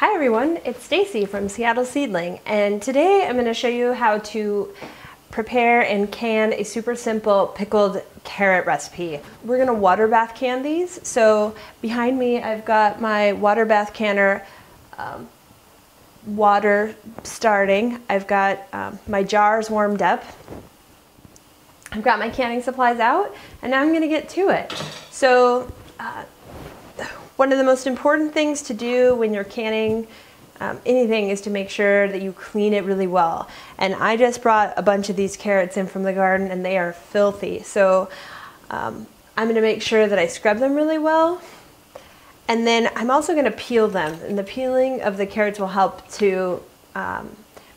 Hi everyone, it's Stacy from Seattle Seedling, and today I'm going to show you how to prepare and can a super simple pickled carrot recipe. We're going to water bath can these. So behind me I've got my water bath canner water starting. I've got my jars warmed up. I've got my canning supplies out, and now I'm going to get to it. So one of the most important things to do when you're canning anything is to make sure that you clean it really well. And I just brought a bunch of these carrots in from the garden and they are filthy. So I'm going to make sure that I scrub them really well. And then I'm also going to peel them. And the peeling of the carrots will help to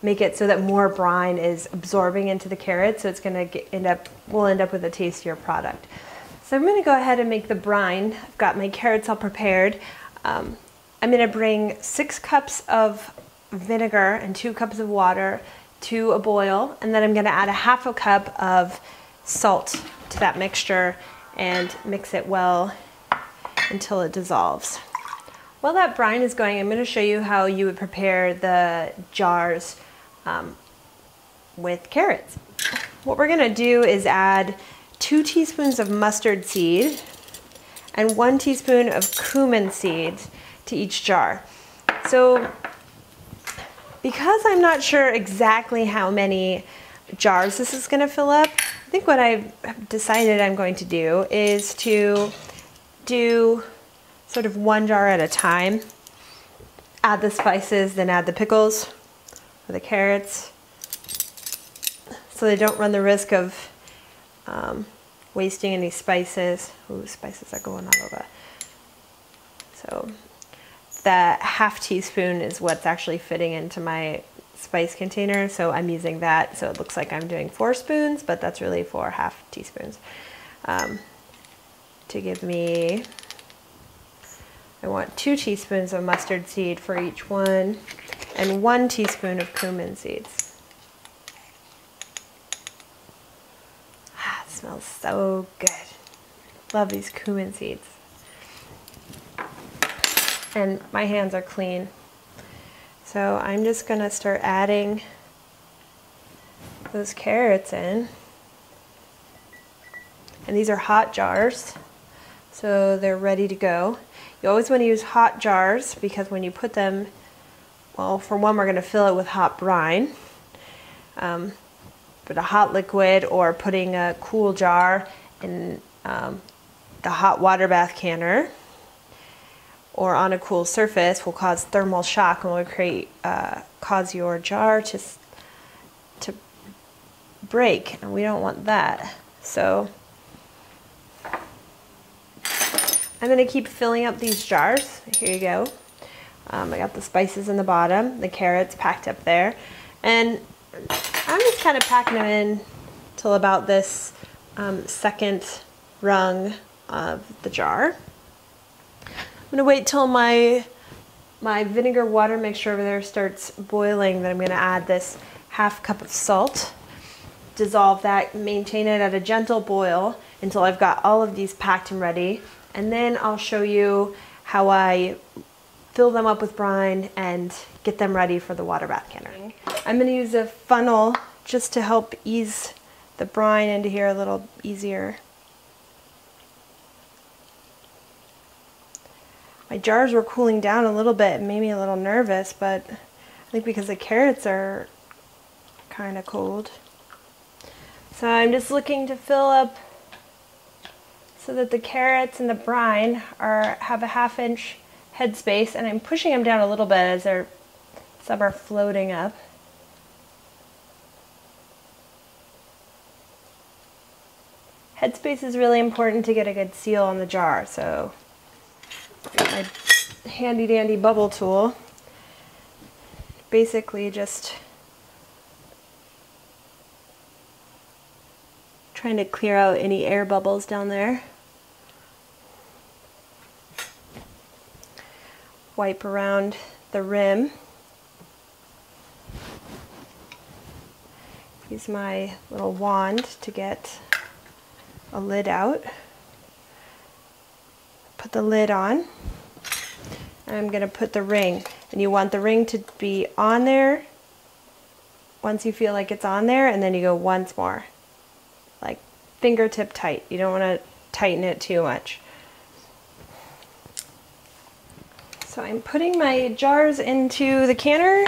make it so that more brine is absorbing into the carrot. So it's going to we'll end up with a tastier product. So I'm going to go ahead and make the brine. I've got my carrots all prepared. I'm going to bring 6 cups of vinegar and 2 cups of water to a boil, and then I'm going to add a half a cup of salt to that mixture and mix it well until it dissolves. While that brine is going, I'm going to show you how you would prepare the jars with carrots. What we're going to do is add 2 teaspoons of mustard seed and 1 teaspoon of cumin seeds to each jar. So because I'm not sure exactly how many jars this is going to fill up, I think what I've decided I'm going to do is to do sort of 1 jar at a time. Add the spices, then add the pickles or the carrots, so they don't run the risk of wasting any spices. Ooh, spices are going all over. So that half teaspoon is what's actually fitting into my spice container, so I'm using that. So it looks like I'm doing 4 spoons, but that's really 4 half teaspoons. To give me, I want 2 teaspoons of mustard seed for each one, and 1 teaspoon of cumin seeds. Smells so good. Love these cumin seeds. And my hands are clean. So I'm just going to start adding those carrots in. And these are hot jars, so they're ready to go. You always want to use hot jars because when you put them, well, for one, we're going to fill it with hot brine. But a hot liquid or putting a cool jar in the hot water bath canner or on a cool surface will cause thermal shock and will cause your jar to break, and we don't want that. So I'm going to keep filling up these jars. Here you go. I got the spices in the bottom, the carrots packed up there, and I'm just kind of packing them in till about this second rung of the jar. I'm going to wait till my vinegar water mixture over there starts boiling. Then I'm going to add this half cup of salt, dissolve that, maintain it at a gentle boil until I've got all of these packed and ready. And then I'll show you how I fill them up with brine and get them ready for the water bath canner. I'm going to use a funnel just to help ease the brine into here a little easier. My jars were cooling down a little bit, it made me a little nervous, but I think because the carrots are kind of cold. So I'm just looking to fill up so that the carrots and the brine have a 1/2 inch headspace, and I'm pushing them down a little bit as some are floating up. Headspace is really important to get a good seal on the jar, so my handy dandy bubble tool, basically just trying to clear out any air bubbles down there. Wipe around the rim. Use my little wand to get a lid out. Put the lid on, I'm gonna put the ring, and you want the ring to be on there once you feel like it's on there, and then you go once more, like fingertip tight. You don't want to tighten it too much. So I'm putting my jars into the canner.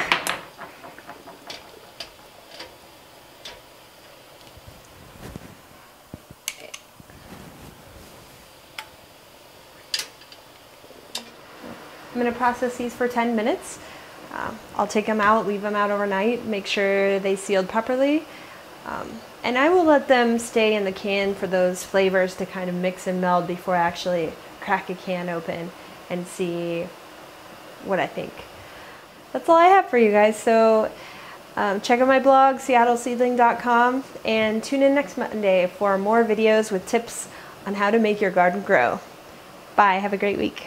I'm going to process these for 10 minutes. I'll take them out, leave them out overnight, make sure they sealed properly. And I will let them stay in the can for those flavors to kind of mix and meld before I actually crack a can open and see what I think. That's all I have for you guys. So check out my blog, seattleseedling.com, and tune in next Monday for more videos with tips on how to make your garden grow. Bye, have a great week.